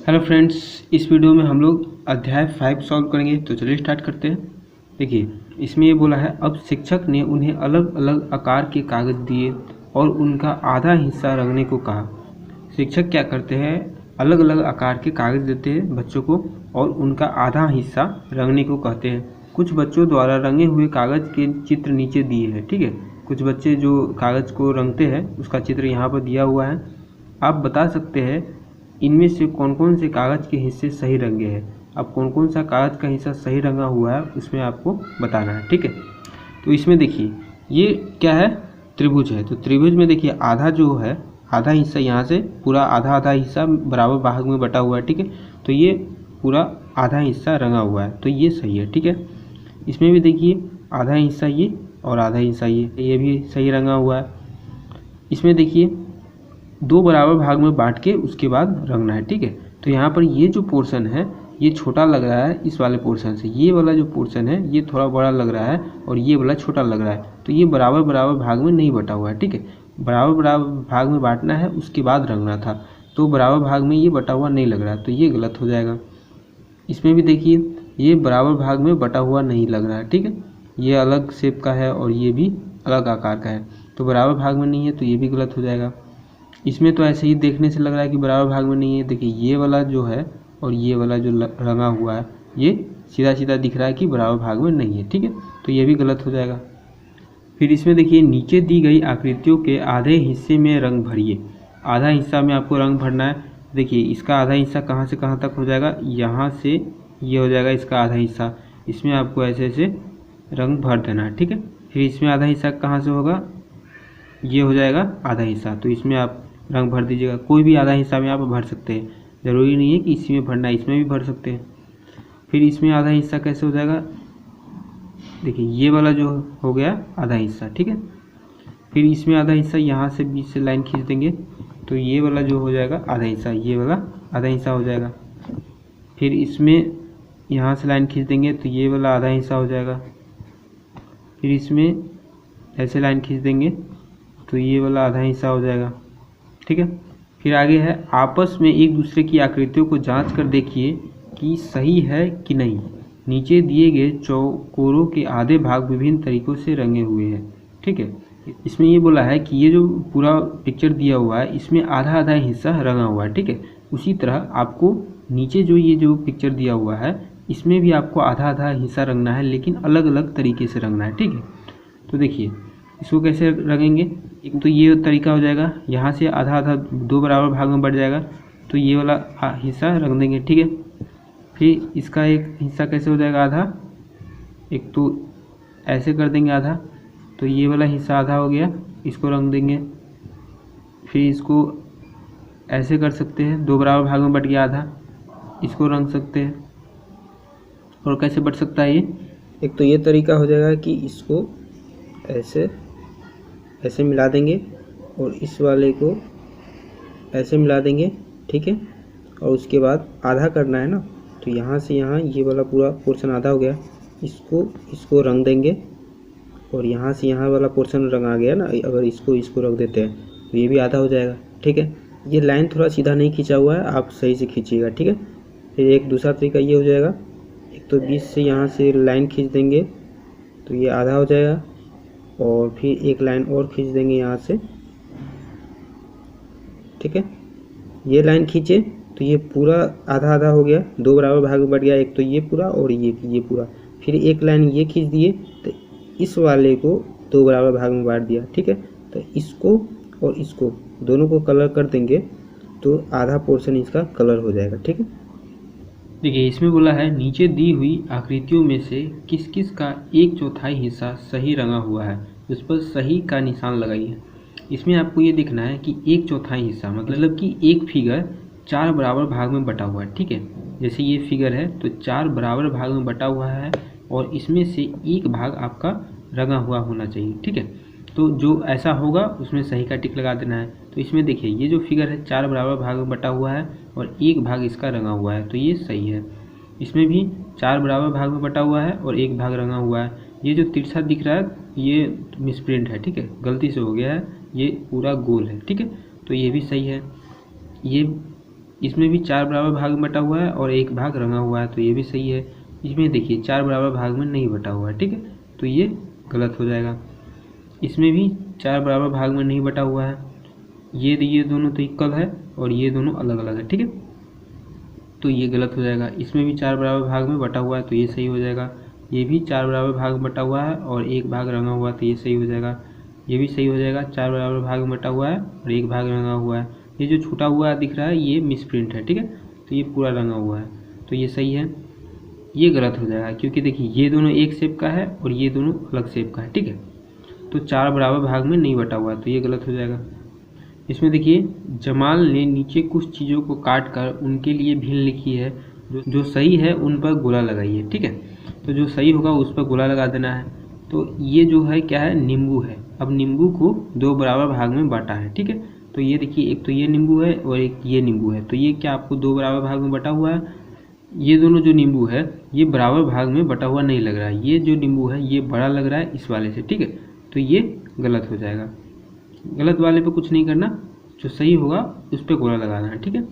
Hello friends, इस video में हम लोग अध्याय 5 सॉल्व करेंगे। तो चलिए स्टार्ट करते हैं। देखिए, इसमें ये बोला है, अब शिक्षक ने उन्हें अलग अलग आकार के कागज दिए और उनका आधा हिस्सा रंगने को कहा। शिक्षक क्या करते हैं, अलग अलग आकार के कागज देते हैं बच्चों को और उनका आधा हिस्सा रंगने को कहते हैं। कुछ बच्चों द्वारा रंगे हुए कागज के चित्र नीचे दिए हैं। ठीक है, कुछ बच्चे जो कागज को रंगते हैं उसका चित्र यहाँ पर दिया हुआ है। आप बता सकते हैं इनमें से कौन कौन से कागज के हिस्से सही रंगे हैं। अब कौन कौन सा कागज का हिस्सा सही रंगा हुआ है उसमें आपको बताना है। ठीक है, तो इसमें देखिए ये क्या है, त्रिभुज है। तो त्रिभुज में देखिए आधा जो है, आधा हिस्सा यहाँ से पूरा आधा आधा हिस्सा बराबर भाग में बटा हुआ है। ठीक है, तो ये पूरा आधा हिस्सा रंगा हुआ है, तो ये सही है। ठीक है, इसमें भी देखिए आधा हिस्सा ये और आधा हिस्सा ये भी सही रंगा हुआ है। इसमें देखिए दो बराबर भाग में बांट के उसके बाद रंगना है। ठीक है, तो यहाँ पर ये जो पोर्शन है ये छोटा लग रहा है इस वाले पोर्शन से, ये वाला जो पोर्शन है ये थोड़ा बड़ा लग रहा है और ये वाला छोटा लग रहा है, तो ये बराबर बराबर भाग में नहीं बटा हुआ है। ठीक है, बराबर बराबर भाग में बांटना है उसके बाद रंगना था, तो बराबर भाग में ये बटा हुआ नहीं लग रहा है, तो ये गलत हो जाएगा। इसमें भी देखिए ये बराबर भाग में बटा हुआ नहीं लग रहा है। ठीक है, ये अलग शेप का है और ये भी अलग आकार का है, तो बराबर भाग में नहीं है, तो ये भी गलत हो जाएगा। इसमें तो ऐसे ही देखने से लग रहा है कि बराबर भाग में नहीं है। देखिए ये वाला जो है और ये वाला जो रंगा हुआ है ये सीधा सीधा दिख रहा है कि बराबर भाग में नहीं है। ठीक है, तो ये भी गलत हो जाएगा। फिर इसमें देखिए नीचे दी गई आकृतियों के आधे हिस्से में रंग भरिए। आधा हिस्सा में आपको रंग भरना है। देखिए इसका आधा हिस्सा कहाँ से कहाँ तक हो जाएगा, यहाँ से ये हो जाएगा इसका आधा हिस्सा, इसमें आपको ऐसे ऐसे रंग भर देना है। ठीक है, फिर इसमें आधा हिस्सा कहाँ से होगा, ये हो जाएगा आधा हिस्सा, तो इसमें आप रंग भर दीजिएगा। कोई भी आधा हिस्सा में आप भर सकते हैं, ज़रूरी नहीं है कि इसी में भरना है, इसमें भी भर सकते हैं। फिर इसमें आधा हिस्सा कैसे हो जाएगा, देखिए ये वाला जो हो गया आधा हिस्सा। ठीक है, फिर इसमें आधा हिस्सा यहाँ से बीच से लाइन खींच देंगे तो ये वाला जो हो जाएगा आधा हिस्सा, ये वाला आधा हिस्सा हो जाएगा। फिर इसमें यहाँ से लाइन खींच देंगे तो ये वाला आधा हिस्सा हो जाएगा। फिर इसमें ऐसे लाइन खींच देंगे तो ये वाला आधा हिस्सा हो जाएगा। ठीक है, फिर आगे है, आपस में एक दूसरे की आकृतियों को जांच कर देखिए कि सही है कि नहीं। नीचे दिए गए चौकोरों के आधे भाग विभिन्न तरीकों से रंगे हुए हैं। ठीक है, इसमें ये बोला है कि ये जो पूरा पिक्चर दिया हुआ है इसमें आधा आधा हिस्सा रंगा हुआ है। ठीक है, उसी तरह आपको नीचे जो ये जो पिक्चर दिया हुआ है इसमें भी आपको आधा आधा हिस्सा रंगना है, लेकिन अलग अलग तरीके से रंगना है। ठीक है, तो देखिए इसको कैसे रंगेंगे, एक तो ये तरीका हो जाएगा, यहाँ से आधा आधा दो बराबर भाग में बढ़ जाएगा तो ये वाला हिस्सा रंग देंगे। ठीक है, फिर इसका एक हिस्सा कैसे हो जाएगा आधा, एक तो ऐसे कर देंगे आधा, तो ये वाला हिस्सा आधा हो गया, इसको रंग देंगे। फिर इसको ऐसे कर सकते हैं, दो बराबर भाग में बट गया आधा, इसको रंग सकते हैं। और कैसे बट सकता है ये, एक तो ये तरीका हो जाएगा कि इसको ऐसे ऐसे मिला देंगे और इस वाले को ऐसे मिला देंगे। ठीक है, और उसके बाद आधा करना है ना, तो यहाँ से यहाँ ये वाला पूरा पोर्शन आधा हो गया, इसको रंग देंगे और यहाँ से यहाँ वाला पोर्शन रंग आ गया ना, अगर इसको रख देते हैं तो ये भी आधा हो जाएगा। ठीक है, ये लाइन थोड़ा सीधा नहीं खींचा हुआ है, आप सही से खींचिएगा। ठीक है, फिर एक दूसरा तरीका ये हो जाएगा, एक तो बीच से यहाँ से लाइन खींच देंगे तो ये आधा हो जाएगा और फिर एक लाइन और खींच देंगे यहाँ से। ठीक है, ये लाइन खींचे तो ये पूरा आधा आधा हो गया, दो बराबर भाग में बट गया, एक तो ये पूरा और ये पूरा। फिर एक लाइन ये खींच दिए तो इस वाले को दो बराबर भाग में बांट दिया। ठीक है, तो इसको और इसको दोनों को कलर कर देंगे तो आधा पोर्शन इसका कलर हो जाएगा। ठीक है, देखिए इसमें बोला है, नीचे दी हुई आकृतियों में से किस किस का एक चौथाई हिस्सा सही रंगा हुआ है, उस पर सही का निशान लगाइए। इसमें आपको ये दिखना है कि एक चौथाई हिस्सा मतलब कि एक फिगर चार बराबर भाग में बटा हुआ है। ठीक है, जैसे ये फिगर है तो चार बराबर भाग में बटा हुआ है और इसमें से एक भाग आपका रंगा हुआ होना चाहिए। ठीक है, तो जो ऐसा होगा उसमें सही का टिक लगा देना है। तो इसमें देखिए ये जो फिगर है चार बराबर भाग में बटा हुआ है और एक भाग इसका रंगा हुआ है, तो ये सही है। इसमें भी चार बराबर भाग में बटा हुआ है और एक भाग रंगा हुआ है। ये जो तिरछा दिख रहा है ये मिसप्रिंट है। ठीक है, गलती से हो गया है, ये पूरा गोल है। ठीक है, तो ये भी सही है। ये इसमें भी 4 बराबर भाग में बटा हुआ है और 1 भाग रंगा हुआ है, तो ये भी सही है। इसमें देखिए 4 बराबर भाग में नहीं बटा हुआ है, ठीक है, तो ये गलत हो जाएगा। इसमें भी 4 बराबर भाग में नहीं बटा हुआ है, ये दोनों तो इक्वल है और ये दोनों अलग अलग है, ठीक है, तो ये गलत हो जाएगा। इसमें भी 4 बराबर भाग में बटा हुआ है, तो ये सही हो जाएगा। ये भी 4 बराबर भाग में बटा हुआ है और 1 भाग रंगा हुआ है, तो ये सही हो जाएगा। ये भी सही हो जाएगा, 4 बराबर भाग में बटा हुआ है और 1 भाग रंगा हुआ है। ये जो छूटा हुआ दिख रहा है ये मिसप्रिंट है, ठीक है, तो ये पूरा रंगा हुआ है, तो ये सही है। ये गलत हो जाएगा क्योंकि देखिए ये दोनों एक शेप का है और ये दोनों अलग शेप का है, ठीक है, तो 4 बराबर भाग में नहीं बटा हुआ है, तो ये गलत हो जाएगा। इसमें देखिए जमाल ने नीचे कुछ चीज़ों को काट कर उनके लिए भील लिखी है, जो सही है उन पर गोला लगाइए, ठीक है, तो जो सही होगा उस पर गोला लगा देना है। तो ये जो है क्या है, नींबू है। अब नींबू को 2 बराबर भाग में बांटा है, ठीक है, तो ये देखिए एक तो ये नींबू है और एक ये नींबू है, तो ये क्या आपको 2 बराबर भाग में बटा हुआ है। ये दोनों जो नींबू है ये बराबर भाग में बटा हुआ नहीं लग रहा है, ये जो नींबू है ये बड़ा लग रहा है इस वाले से, ठीक है, तो ये गलत हो जाएगा। गलत वाले पे कुछ नहीं करना, जो सही होगा उस पर गोला लगाना है, ठीक है।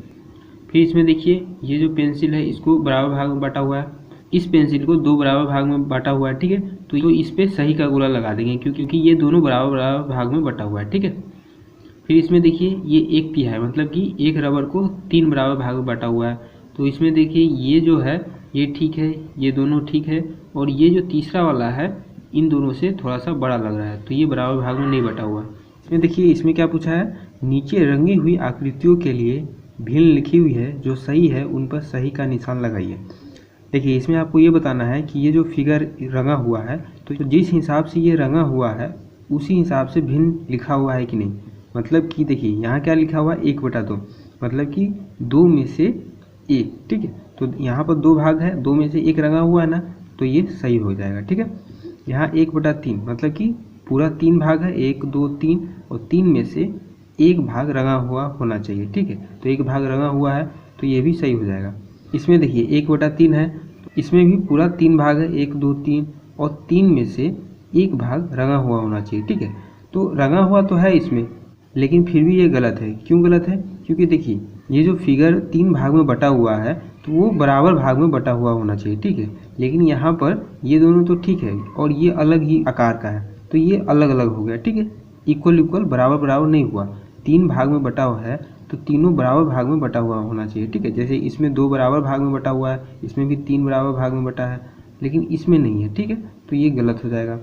फिर इसमें देखिए ये जो पेंसिल है इसको बराबर भाग में बांटा हुआ है, इस पेंसिल को 2 बराबर भाग में बांटा हुआ है, ठीक है, तो इस पे सही का गोला लगा देंगे क्योंकि ये दोनों बराबर बराबर भाग में बटा हुआ है, ठीक है। फिर इसमें देखिए ये 1/3 मतलब कि एक रबर को 3 बराबर भाग में बांटा हुआ है, तो इसमें देखिए ये जो है ये ठीक है, ये दोनों ठीक है, और ये जो तीसरा वाला है इन दोनों से थोड़ा सा बड़ा लग रहा है, तो ये बराबर भाग में नहीं बटा हुआ। इसमें देखिए इसमें क्या पूछा है, नीचे रंगी हुई आकृतियों के लिए भील लिखी हुई है, जो सही है उन पर सही का निशान लगाइए। देखिए इसमें आपको ये बताना है कि ये जो फिगर रंगा हुआ है तो जिस हिसाब से ये रंगा हुआ है उसी हिसाब से भिन्न लिखा हुआ है कि नहीं। मतलब कि देखिए यहाँ क्या लिखा हुआ है 1/2, मतलब कि 2 में से 1, ठीक है, तो यहाँ पर 2 भाग है, 2 में से 1 रंगा हुआ है ना, तो ये सही हो जाएगा, ठीक है। यहाँ 1/3 मतलब कि पूरा 3 भाग है, 1 2 3, और 3 में से 1 भाग रंगा हुआ होना चाहिए, ठीक है, तो 1 भाग रंगा हुआ है, तो ये भी सही हो जाएगा। इसमें देखिए 1/3 है, तो इसमें भी पूरा 3 भाग है, 1 2 3, और 3 में से 1 भाग रंगा हुआ होना चाहिए, ठीक है, तो रंगा हुआ तो है इसमें, लेकिन फिर भी ये गलत है। क्यों गलत है, क्योंकि देखिए ये जो फिगर 3 भाग में बटा हुआ है तो वो बराबर भाग में बटा हुआ होना चाहिए, ठीक है, लेकिन यहाँ पर ये दोनों तो ठीक है और ये अलग ही आकार का है, तो ये अलग अलग हो गया, ठीक है, इक्वल इक्वल बराबर बराबर नहीं हुआ। 3 भाग में बटा हुआ है तो तीनों बराबर भाग में बटा हुआ होना चाहिए, ठीक है, जैसे इसमें 2 बराबर भाग में बटा हुआ है, इसमें भी 3 बराबर भाग में बटा है, लेकिन इसमें नहीं है, ठीक है, तो ये गलत हो जाएगा।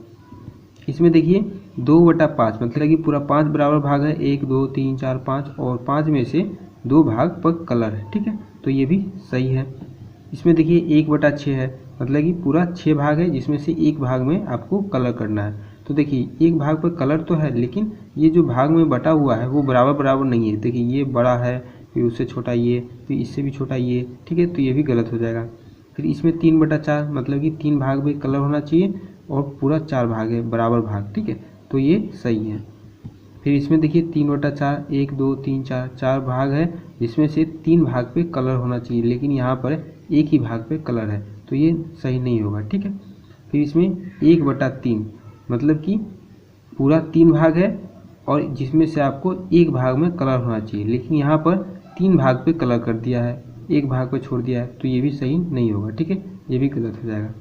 इसमें देखिए 2/5 मतलब कि पूरा 5 बराबर भाग है, 1 2 3 4 5, और 5 में से 2 भाग पर कलर है, ठीक है, तो ये भी सही है। इसमें देखिए 1/6 है, मतलब कि पूरा 6 भाग है जिसमें से 1 भाग में आपको कलर करना है, तो देखिए 1 भाग पर कलर तो है लेकिन ये जो भाग में बटा हुआ है वो बराबर बराबर नहीं है। देखिए ये बड़ा है, फिर उससे छोटा ये, फिर इससे भी छोटा ये, ठीक है, तो ये भी गलत हो जाएगा। फिर इसमें 3/4 मतलब कि 3 भाग में कलर होना चाहिए और पूरा 4 भाग है बराबर भाग, ठीक है, तो ये सही है। फिर इसमें देखिए 3/4 1 2 3 4 4 भाग है जिसमें से 3 भाग पे कलर होना चाहिए, लेकिन यहाँ पर 1 ही भाग पे कलर है, तो ये सही नहीं होगा, ठीक है। फिर इसमें 1/3 मतलब कि पूरा 3 भाग है और जिसमें से आपको 1 भाग में कलर होना चाहिए, लेकिन यहाँ पर 3 भाग पे कलर कर दिया है, 1 भाग पे छोड़ दिया है, तो ये भी सही नहीं होगा, ठीक है, ये भी गलत हो जाएगा।